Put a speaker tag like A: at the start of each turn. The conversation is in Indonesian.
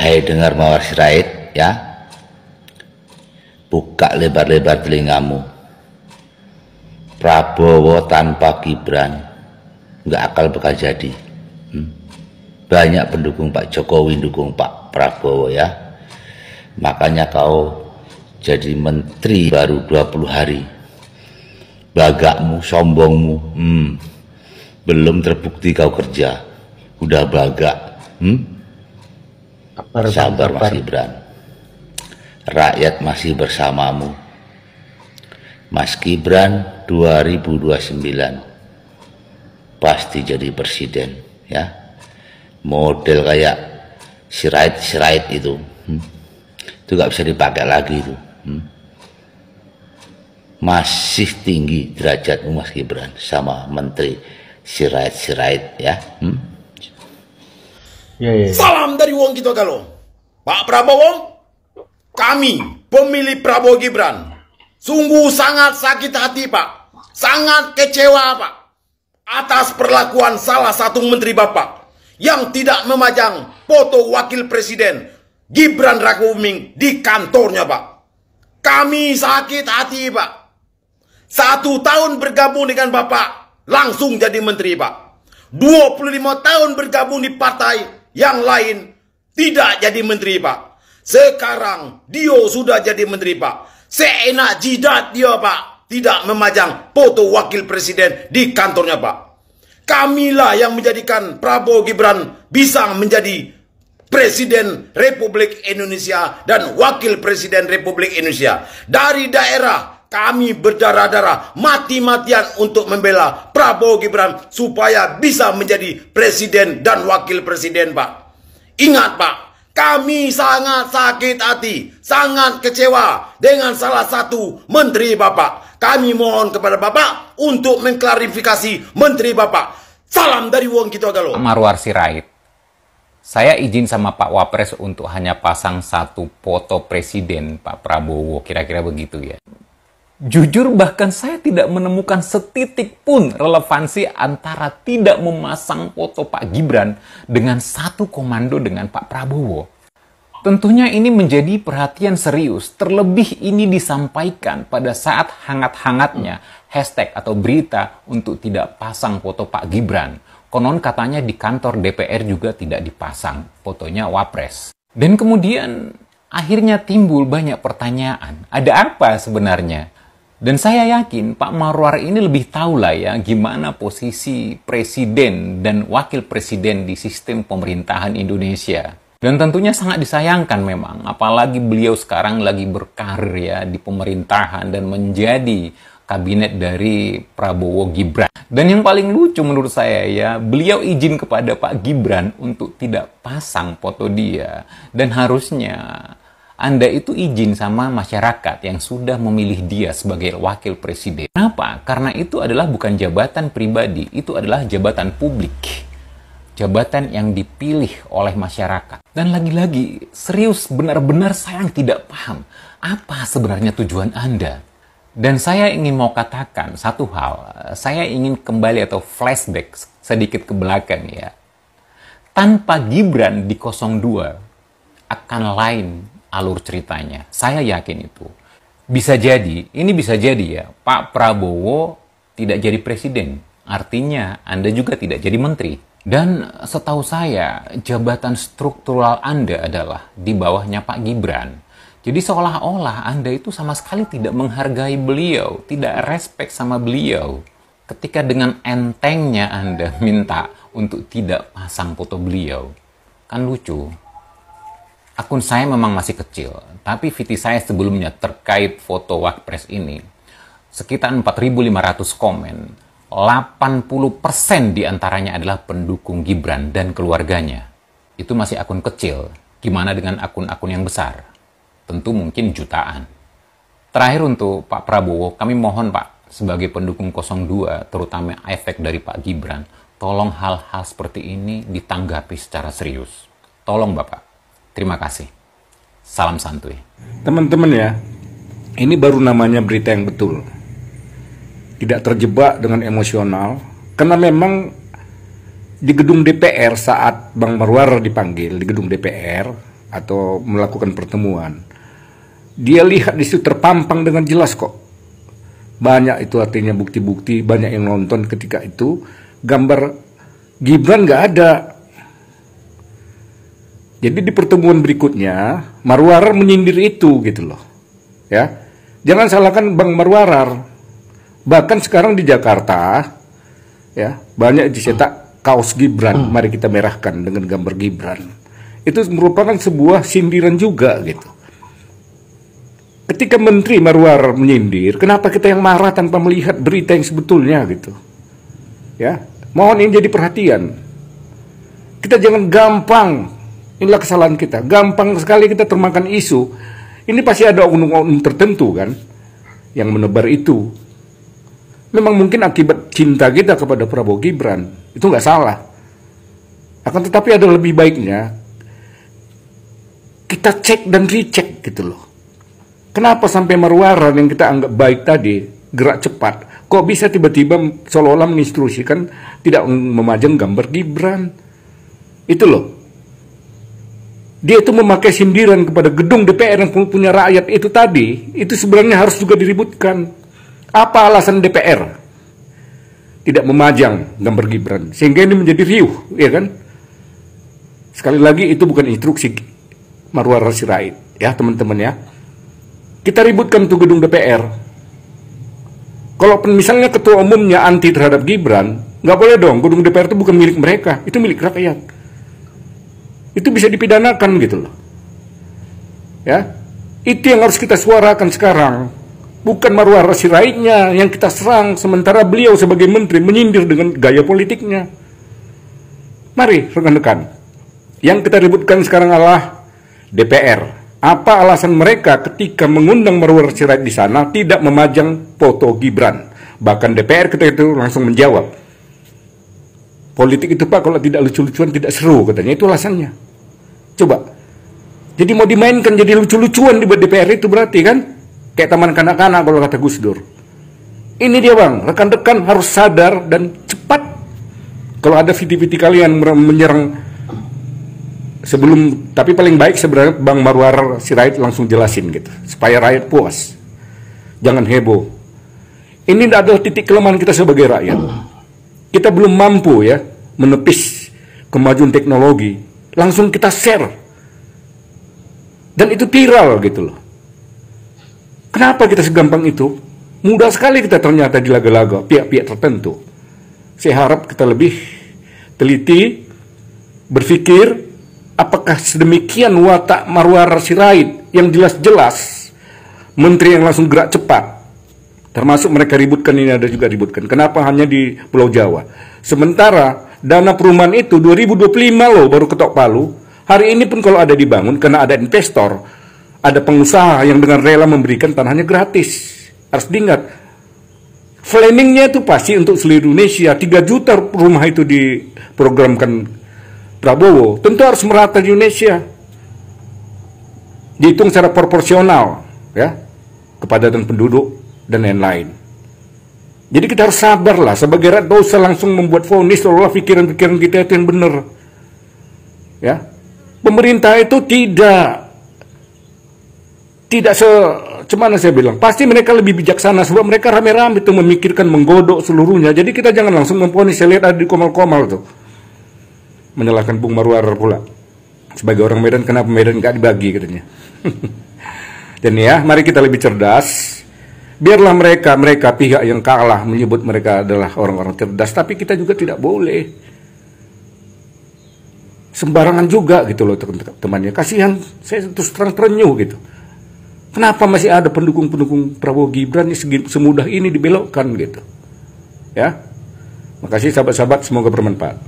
A: Hai dengar Mawar Sirait ya, buka lebar-lebar telingamu. Prabowo tanpa Gibran nggak akal bakal jadi. Banyak pendukung Pak Jokowi dukung Pak Prabowo ya, makanya kau jadi menteri baru 20 hari. Bagakmu, sombongmu, belum terbukti kau kerja, udah bagak. Sabar Mas Gibran, rakyat masih bersamamu. Mas Gibran 2029 pasti jadi presiden ya, model kayak Sirait itu nggak bisa dipakai lagi itu. Masih tinggi derajatmu Mas Gibran sama menteri Sirait ya.
B: Salam dari Wong Kito Galo. Pak Prabowo, kami pemilih Prabowo Gibran sungguh sangat sakit hati Pak, sangat kecewa Pak atas perlakuan salah satu menteri Bapak yang tidak memajang foto wakil presiden Gibran Rakabuming di kantornya Pak. Kami sakit hati Pak. 1 tahun bergabung dengan Bapak langsung jadi menteri Pak. 25 tahun bergabung di partai yang lain tidak jadi menteri Pak. Sekarang Dio sudah jadi menteri Pak. Seenak jidat dia Pak, tidak memajang foto wakil presiden di kantornya Pak. Kamilah yang menjadikan Prabowo Gibran bisa menjadi Presiden Republik Indonesia dan Wakil Presiden Republik Indonesia. Dari daerah kami berdarah-darah, mati-matian untuk membela Prabowo Gibran supaya bisa menjadi presiden dan wakil presiden Pak. Ingat Pak, kami sangat sakit hati, sangat kecewa dengan salah satu menteri Bapak. Kami mohon kepada Bapak untuk mengklarifikasi menteri Bapak. Salam dari Wong Kito Galo.
C: Mawar Sirait, saya izin sama Pak Wapres untuk hanya pasang satu foto presiden Pak Prabowo, kira-kira begitu ya. Jujur bahkan saya tidak menemukan setitik pun relevansi antara tidak memasang foto Pak Gibran dengan satu komando dengan Pak Prabowo. Tentunya ini menjadi perhatian serius, terlebih ini disampaikan pada saat hangat-hangatnya hashtag atau berita untuk tidak pasang foto Pak Gibran. Konon katanya di kantor DPR juga tidak dipasang fotonya Wapres. Dan kemudian akhirnya timbul banyak pertanyaan, ada apa sebenarnya? Dan saya yakin Pak Marwar ini lebih tahu lah ya gimana posisi presiden dan wakil presiden di sistem pemerintahan Indonesia. Dan tentunya sangat disayangkan memang, apalagi beliau sekarang lagi berkarir ya di pemerintahan dan menjadi kabinet dari Prabowo Gibran. Dan yang paling lucu menurut saya ya, beliau izin kepada Pak Gibran untuk tidak pasang foto dia. Dan harusnya Anda itu izin sama masyarakat yang sudah memilih dia sebagai wakil presiden. Kenapa? Karena itu adalah bukan jabatan pribadi, itu adalah jabatan publik. Jabatan yang dipilih oleh masyarakat. Dan lagi-lagi, serius benar-benar saya tidak paham apa sebenarnya tujuan Anda. Dan saya ingin mau katakan satu hal, saya ingin kembali atau flashback sedikit ke belakang ya. Tanpa Gibran di 02 akan lain alur ceritanya. Saya yakin itu. Bisa jadi, ini bisa jadi ya, Pak Prabowo tidak jadi presiden. Artinya Anda juga tidak jadi menteri. Dan setahu saya, jabatan struktural Anda adalah di bawahnya Pak Gibran. Jadi seolah-olah Anda itu sama sekali tidak menghargai beliau, tidak respect sama beliau. Ketika dengan entengnya Anda minta untuk tidak pasang foto beliau. Kan lucu. Akun saya memang masih kecil, tapi VT saya sebelumnya terkait foto Wapres ini, sekitar 4.500 komen, 80% diantaranya adalah pendukung Gibran dan keluarganya. Itu masih akun kecil, gimana dengan akun-akun yang besar? Tentu mungkin jutaan. Terakhir untuk Pak Prabowo, kami mohon Pak, sebagai pendukung 02, terutama efek dari Pak Gibran, tolong hal-hal seperti ini ditanggapi secara serius. Tolong Bapak. Terima kasih. Salam santuy.
D: Teman-teman ya, ini baru namanya berita yang betul. Tidak terjebak dengan emosional. Karena memang di gedung DPR saat Bang Marwar dipanggil di gedung DPR, atau melakukan pertemuan, dia lihat di situ terpampang dengan jelas kok. Banyak itu artinya bukti-bukti, banyak yang nonton ketika itu, gambar Gibran nggak ada. Jadi di pertemuan berikutnya, Marwarar menyindir itu gitu loh. Ya, jangan salahkan Bang Marwarar. Bahkan sekarang di Jakarta, ya banyak dicetak kaos Gibran. Mari kita merahkan dengan gambar Gibran. Itu merupakan sebuah sindiran juga gitu. Ketika Menteri Marwarar menyindir, kenapa kita yang marah tanpa melihat berita yang sebetulnya gitu? Ya, mohon ini jadi perhatian. Kita jangan gampang. Inilah kesalahan kita. Gampang sekali kita termakan isu. Ini pasti ada oknum-oknum tertentu kan yang menebar itu. Memang mungkin akibat cinta kita kepada Prabowo Gibran. Itu nggak salah. Akan tetapi ada lebih baiknya kita cek dan recheck gitu loh. Kenapa sampai Marwarar yang kita anggap baik tadi gerak cepat, kok bisa tiba-tiba seolah-olah menginstruksikan tidak memajang gambar Gibran? Itu loh. Dia itu memakai sindiran kepada gedung DPR yang punya rakyat itu tadi, itu sebenarnya harus juga diributkan. Apa alasan DPR tidak memajang gambar Gibran sehingga ini menjadi riuh, ya kan? Sekali lagi itu bukan instruksi Marwarar Sirait, ya teman-teman ya. Kita ributkan tuh gedung DPR. Kalau misalnya ketua umumnya anti terhadap Gibran, nggak boleh dong, gedung DPR itu bukan milik mereka, itu milik rakyat. Itu bisa dipidanakan gitu loh. Ya, itu yang harus kita suarakan sekarang. Bukan Marwarar Siraitnya yang kita serang, sementara beliau sebagai menteri menyindir dengan gaya politiknya. Mari rekan-rekan, yang kita ributkan sekarang adalah DPR. Apa alasan mereka ketika mengundang Marwarar Sirait di sana tidak memajang foto Gibran? Bahkan DPR ketika itu langsung menjawab, politik itu Pak kalau tidak lucu-lucuan tidak seru katanya, itu alasannya. Coba, jadi mau dimainkan jadi lucu-lucuan di DPR itu berarti kan kayak taman kanak-kanak kalau kata Gus Dur. Ini dia Bang, rekan-rekan harus sadar dan cepat. Kalau ada video-video kalian menyerang sebelum, tapi paling baik sebenarnya Bang Marwarar Sirait langsung jelasin gitu, supaya rakyat puas. Jangan heboh. Ini adalah titik kelemahan kita sebagai rakyat. Kita belum mampu ya menepis kemajuan teknologi. Langsung kita share. Dan itu viral gitu loh. Kenapa kita segampang itu? Mudah sekali kita ternyata dilaga-laga pihak-pihak tertentu. Saya harap kita lebih teliti, berpikir, apakah sedemikian watak Marwarar Sirait yang jelas-jelas menteri yang langsung gerak cepat, termasuk mereka ributkan ini ada juga ributkan. Kenapa hanya di Pulau Jawa? Sementara dana perumahan itu 2025 loh baru ketok palu. Hari ini pun kalau ada dibangun karena ada investor, ada pengusaha yang dengan rela memberikan tanahnya gratis. Harus diingat, framingnya itu pasti untuk seluruh Indonesia. 3 juta rumah itu diprogramkan Prabowo, tentu harus merata di Indonesia. Dihitung secara proporsional ya, kepadatan penduduk dan lain-lain. Jadi kita harus sabar lah, sebagai rakyat gak usah langsung membuat vonis seolah pikiran-pikiran kita itu yang benar. Ya, pemerintah itu tidak cuman saya bilang, pasti mereka lebih bijaksana sebab mereka rame-rame itu memikirkan, menggodok seluruhnya. Jadi kita jangan langsung memvonis. Saya lihat ada di komal-komal tuh menyalahkan Bung Marwarar pula sebagai orang Medan, kenapa Medan nggak dibagi katanya. Dan ya, mari kita lebih cerdas. Biarlah mereka pihak yang kalah menyebut mereka adalah orang-orang cerdas, tapi kita juga tidak boleh sembarangan juga gitu loh teman-temannya. Kasihan, saya terus terang terenyuh gitu. Kenapa masih ada pendukung-pendukung Prabowo Gibran semudah ini dibelokkan gitu. Ya. Makasih sahabat-sahabat, semoga bermanfaat.